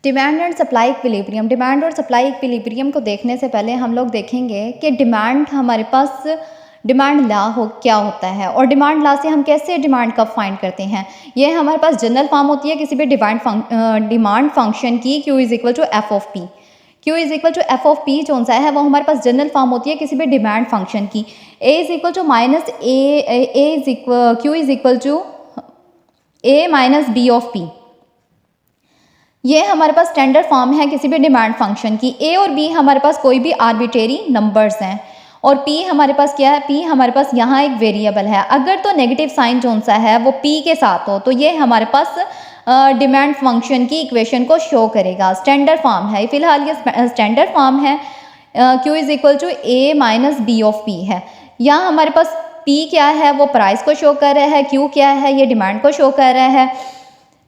Demand and supply equilibrium. Demand और supply equilibrium को देखने से पहले हम लोग देखेंगे कि डिमांड हमारे पास डिमांड ला हो क्या होता है और डिमांड ला से हम कैसे डिमांड कब फाइंड करते हैं। ये हमारे पास जनरल फॉर्म होती है किसी भी डिमांड फंक्शन की Q is equal to F of P. Q is equal to F of P जो सा है वो हमारे पास जनरल फॉर्म होती है किसी भी डिमांड फंक्शन की। A is equal to minus Q is equal to A minus B of P. ये हमारे पास स्टैंडर्ड फॉर्म है किसी भी डिमांड फंक्शन की। A और B हमारे पास कोई भी आर्बिट्रेरी नंबर्स हैं और P हमारे पास क्या है, P हमारे पास यहाँ एक वेरिएबल है। अगर तो नेगेटिव साइन जो सा है वो P के साथ हो तो ये हमारे पास डिमांड फंक्शन की इक्वेशन को शो करेगा। स्टैंडर्ड फॉर्म है, फिलहाल ये स्टैंडर्ड फॉर्म है Q is equal to A minus B of P है। यहाँ हमारे पास P क्या है वो प्राइस को शो कर रहा है, Q क्या है ये डिमांड को शो कर रहा है।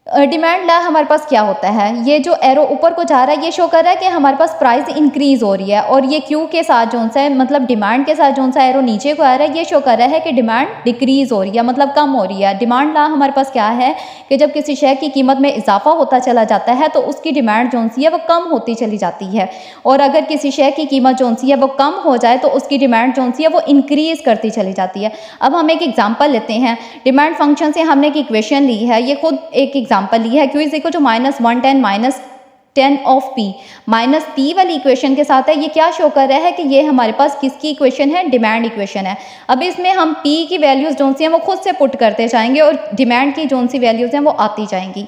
डिमांड ला हमारे पास क्या होता है, ये जो एरो ऊपर को जा रहा है ये शो कर रहा है कि हमारे पास प्राइस इंक्रीज हो रही है और ये क्यू के साथ जो सा है मतलब डिमांड के साथ जो सा एरो नीचे को आ रहा है ये शो कर रहा है कि डिमांड डिक्रीज हो रही है मतलब कम हो रही है। डिमांड ला हमारे पास क्या है कि जब किसी शय की कीमत में इजाफा होता चला जाता है तो उसकी डिमांड जो सी है वो कम होती चली जाती है और अगर किसी शय की कीमत जो सी है वो कम हो जाए तो उसकी डिमांड जो सी है वो इंक्रीज करती चली जाती है। अब हम एक एग्जाम्पल लेते हैं। डिमांड फंक्शन से हमने एक इक्वेशन ली है, ये खुद एक एग्जाम्पल ली है Q is equal to -110 minus 10 of P minus P वाली इक्वेशन के साथ है। ये क्या शो कर रहा है कि ये हमारे पास किसकी इक्वेशन है, डिमांड इक्वेशन है। अब इसमें हम P की वैल्यूज जो सी हैं वो खुद से पुट करते जाएंगे और डिमांड की जो सी वैल्यूज हैं वो आती जाएंगी।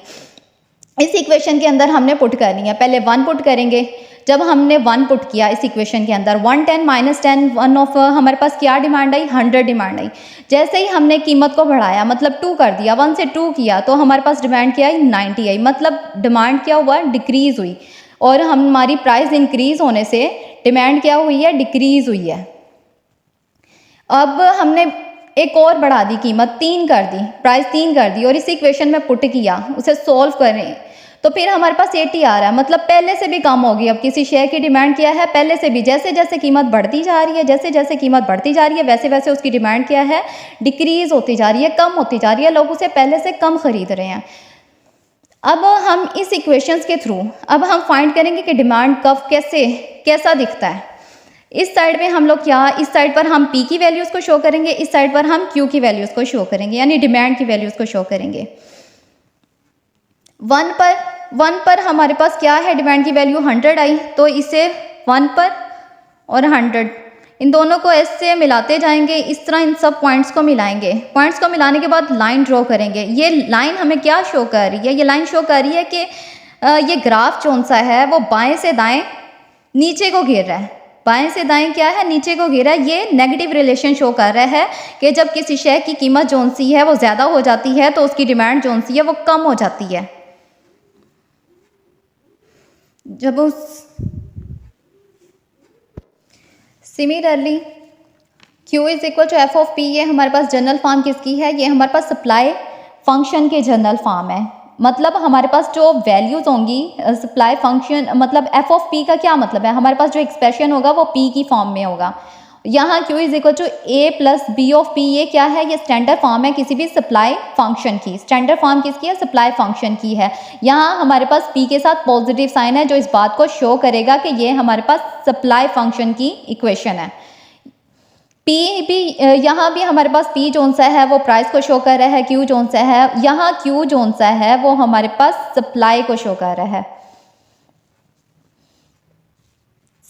इस इक्वेशन के अंदर हमने पुट करनी है, पहले 1 पुट करेंगे। जब हमने 1 पुट किया इस इक्वेशन के अंदर 110 माइनस 10 1 ऑफ हमारे पास क्या डिमांड आई, 100 डिमांड आई। जैसे ही हमने कीमत को बढ़ाया मतलब 2 कर दिया, 1 से 2 किया तो हमारे पास डिमांड क्या आई, 90 आई। मतलब डिमांड क्या हुआ, डिक्रीज हुई और हमारी प्राइस इंक्रीज होने से डिमांड क्या हुई है, डिक्रीज हुई है। अब हमने एक और बढ़ा दी, कीमत 3 कर दी, प्राइस 3 कर दी और इस इक्वेशन में पुट किया, उसे सोल्व करें तो फिर हमारे पास 80 आ रहा है मतलब पहले से भी कम होगी। अब किसी शेयर की डिमांड क्या है, पहले से भी जैसे जैसे कीमत बढ़ती जा रही है, जैसे जैसे कीमत बढ़ती जा रही है वैसे वैसे उसकी डिमांड क्या है, डिक्रीज होती जा रही है, कम होती जा रही है, लोग उसे पहले से कम खरीद रहे हैं। अब हम इस इक्वेशंस के थ्रू अब हम फाइंड करेंगे कि डिमांड कब कैसा दिखता है। इस साइड में हम लोग क्या, इस साइड पर हम P की वैल्यूज़ को शो करेंगे, इस साइड पर हम Q की वैल्यूज़ को शो करेंगे यानी डिमांड की वैल्यूज़ को शो करेंगे। 1 पर हमारे पास क्या है, डिमांड की वैल्यू 100 आई तो इसे 1 पर और 100 इन दोनों को ऐसे मिलाते जाएंगे, इस तरह इन सब पॉइंट्स को मिलाएंगे। पॉइंट्स को मिलाने के बाद लाइन ड्रॉ करेंगे। ये लाइन हमें क्या शो कर रही है, ये लाइन शो कर रही है कि ये ग्राफ कौन सा है वो बाएं से दाएं नीचे को घेर रहा है। बाएं से दाएं क्या है, नीचे को घेरा है। ये नेगेटिव रिलेशन शो कर रहा है कि जब किसी शय की कीमत जोन सी है वो ज़्यादा हो जाती है तो उसकी डिमांड जोन सी है वो कम हो जाती है। जब उस similarly Q is equal to F of P, ये हमारे पास जनरल फॉर्म किसकी है, ये हमारे पास सप्लाई फंक्शन के जनरल फॉर्म है। मतलब हमारे पास जो वैल्यूज होंगी सप्लाई फंक्शन मतलब एफ ऑफ पी का क्या मतलब है, हमारे पास जो एक्सप्रेशन होगा वो P की फॉर्म में होगा। यहाँ Q is equal to A plus B of P, ये क्या है, ये स्टैंडर्ड फॉर्म है किसी भी सप्लाई फंक्शन की। स्टैंडर्ड फॉर्म किसकी है, सप्लाई फंक्शन की है। यहाँ हमारे पास P के साथ पॉजिटिव साइन है जो इस बात को शो करेगा कि ये हमारे पास सप्लाई फंक्शन की इक्वेशन है। P भी यहाँ भी हमारे पास P जोन सा है वो प्राइस को शो कर रहा है, Q जोन सा है, यहाँ Q जोन सा है वो हमारे पास सप्लाई को शो कर रहा है।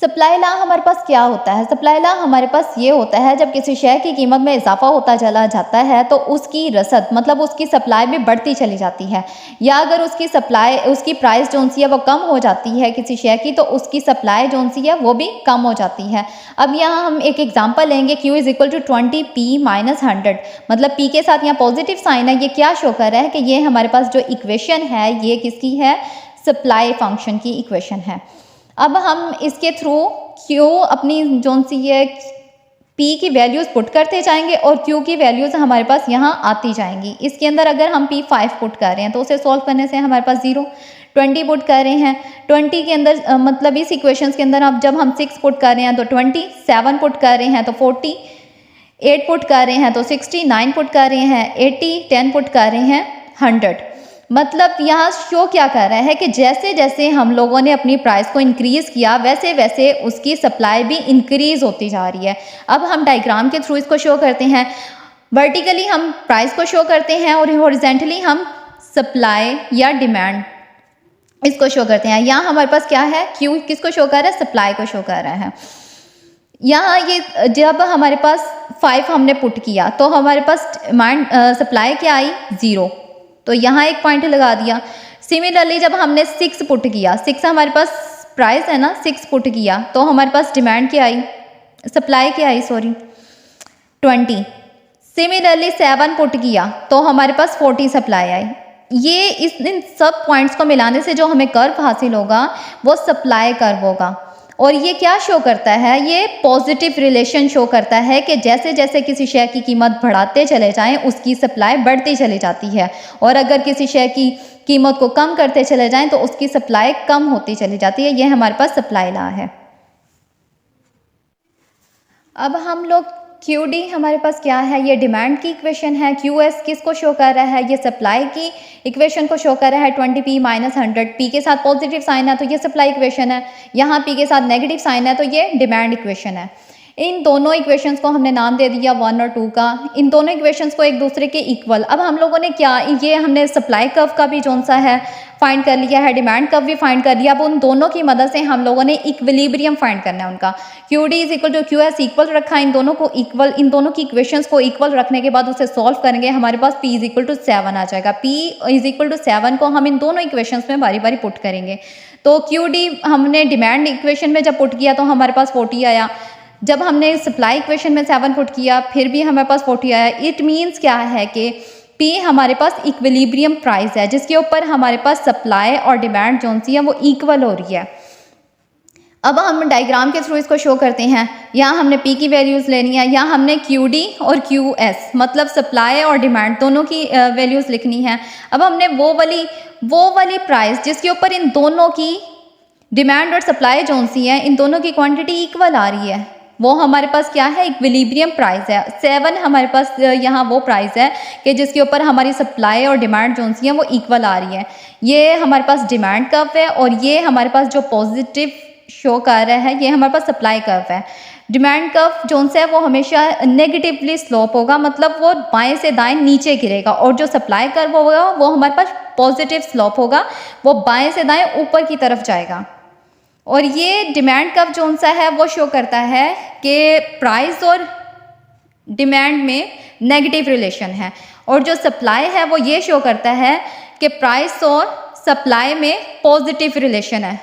सप्लाई ला हमारे पास क्या होता है, सप्लाई ला हमारे पास ये होता है जब किसी शय की कीमत में इजाफा होता चला जाता है तो उसकी रसद मतलब उसकी सप्लाई भी बढ़ती चली जाती है, या अगर उसकी प्राइस जोन सी है वो कम हो जाती है किसी शय की तो उसकी सप्लाई जोन सी है वो भी कम हो जाती है। अब यहाँ हम एक एग्जांपल लेंगे, Q is equal to 20P minus 100 मतलब P के साथ यहाँ पॉजिटिव साइन है। ये क्या शो कर रहा है कि ये हमारे पास जो इक्वेशन है ये किसकी है, सप्लाई फंक्शन की इक्वेशन है। अब हम इसके थ्रू Q अपनी जोन सी है P की वैल्यूज़ पुट करते जाएंगे और Q की वैल्यूज़ हमारे पास यहाँ आती जाएंगी। इसके अंदर अगर हम P 5 पुट कर रहे हैं तो उसे सॉल्व करने से हमारे पास 0, 20 पुट कर रहे हैं 20 के अंदर मतलब इस इक्वेशंस के अंदर अब जब हम 6 पुट कर रहे हैं तो 20, 7 पुट कर रहे हैं तो 40, 8 पुट कर रहे हैं तो 60, 9 पुट कर रहे हैं 80, 10 पुट कर रहे हैं 100। मतलब यहाँ शो क्या कर रहा है कि जैसे जैसे हम लोगों ने अपनी प्राइस को इंक्रीज़ किया वैसे वैसे उसकी सप्लाई भी इंक्रीज़ होती जा रही है। अब हम डायग्राम के थ्रू इसको शो करते हैं। वर्टिकली हम प्राइस को शो करते हैं और हॉरिजॉन्टली हम सप्लाई या डिमांड इसको शो करते हैं। यहाँ हमारे पास क्या है, क्यू किसको शो कर रहा है, सप्लाई को शो कर रहा है। यहाँ ये जब हमारे पास 5 हमने पुट किया तो हमारे पास डिमांड सप्लाई क्या आई, 0, तो यहाँ एक पॉइंट लगा दिया। सिमिलरली जब हमने 6 पुट किया, 6 हमारे पास प्राइस है ना, 6 पुट किया तो हमारे पास डिमांड क्या आई, सप्लाई क्या आई, सॉरी 20। सिमिलरली 7 पुट किया तो हमारे पास 40 सप्लाई आई। ये इन सब पॉइंट्स को मिलाने से जो हमें कर्व हासिल होगा वो सप्लाई कर्व होगा। और ये क्या शो करता है, ये पॉजिटिव रिलेशन शो करता है कि जैसे जैसे किसी शेयर की कीमत बढ़ाते चले जाएं उसकी सप्लाई बढ़ती चली जाती है, और अगर किसी शेयर की कीमत को कम करते चले जाएं तो उसकी सप्लाई कम होती चली जाती है। ये हमारे पास सप्लाई लॉ है। अब हम लोग QD हमारे पास क्या है, ये डिमांड की इक्वेशन है। QS किसको शो कर रहा है, ये सप्लाई की इक्वेशन को शो कर रहा है। 20P माइनस 100, P के साथ पॉजिटिव साइन है तो ये सप्लाई इक्वेशन है, यहाँ P के साथ नेगेटिव साइन है तो ये डिमांड इक्वेशन है। इन दोनों इक्वेशंस को हमने नाम दे दिया 1 और 2 का। इन दोनों इक्वेशंस को एक दूसरे के इक्वल, अब हम लोगों ने क्या, ये हमने सप्लाई कर्व का भी जोन सा है फाइंड कर लिया है, डिमांड कर्व भी फाइंड कर लिया। अब उन दोनों की मदद से हम लोगों ने इक्विलिब्रियम फाइंड करना है उनका। QD is equal to QS equal रखा, इन दोनों को इक्वल, इन दोनों की इक्वेशंस को इक्वल रखने के बाद उसे सॉल्व करेंगे, हमारे पास P इज इक्वल टू 7 आ जाएगा। P इज इक्वल टू 7 को हम इन दोनों इक्वेशंस में बारी बारी पुट करेंगे। तो QD हमने डिमांड इक्वेशन में जब पुट किया तो हमारे पास 40 आया। जब हमने सप्लाई इक्वेशन में 7 पुट किया फिर भी हमारे पास 40 आया। इट मीन्स क्या है कि P हमारे पास इक्विलिब्रियम प्राइस है जिसके ऊपर हमारे पास सप्लाई और डिमांड जोन सी है वो इक्वल हो रही है। अब हम डायग्राम के थ्रू इसको शो करते हैं। यहाँ हमने P की वैल्यूज़ लेनी है, यहाँ हमने QD और QS मतलब सप्लाई और डिमांड दोनों की वैल्यूज़ लिखनी है। अब हमने वो वाली प्राइस जिसके ऊपर इन दोनों की डिमांड और सप्लाई जोन सी है, इन दोनों की क्वांटिटी इक्वल आ रही है, वो हमारे पास क्या है, इक्विलिब्रियम प्राइस है। 7 हमारे पास यहाँ वो प्राइस है कि जिसके ऊपर हमारी सप्लाई और डिमांड जोन सी है वो इक्वल आ रही है। ये हमारे पास डिमांड कर्व है और ये हमारे पास जो पॉजिटिव शो कर रहा है ये हमारे पास सप्लाई कर्व है। डिमांड कर्व जोन से है वो हमेशा नेगेटिवली स्लोप होगा, मतलब वो बाएं से दाएं नीचे गिरेगा, और जो सप्लाई कर्व होगा वो हमारे पास पॉजिटिव स्लोप होगा, वो बाएं से दाएं ऊपर की तरफ जाएगा। और ये डिमांड कर्व जोन सा है वो शो करता है कि प्राइस और डिमांड में नेगेटिव रिलेशन है, और जो सप्लाई है वो ये शो करता है कि प्राइस और सप्लाई में पॉजिटिव रिलेशन है।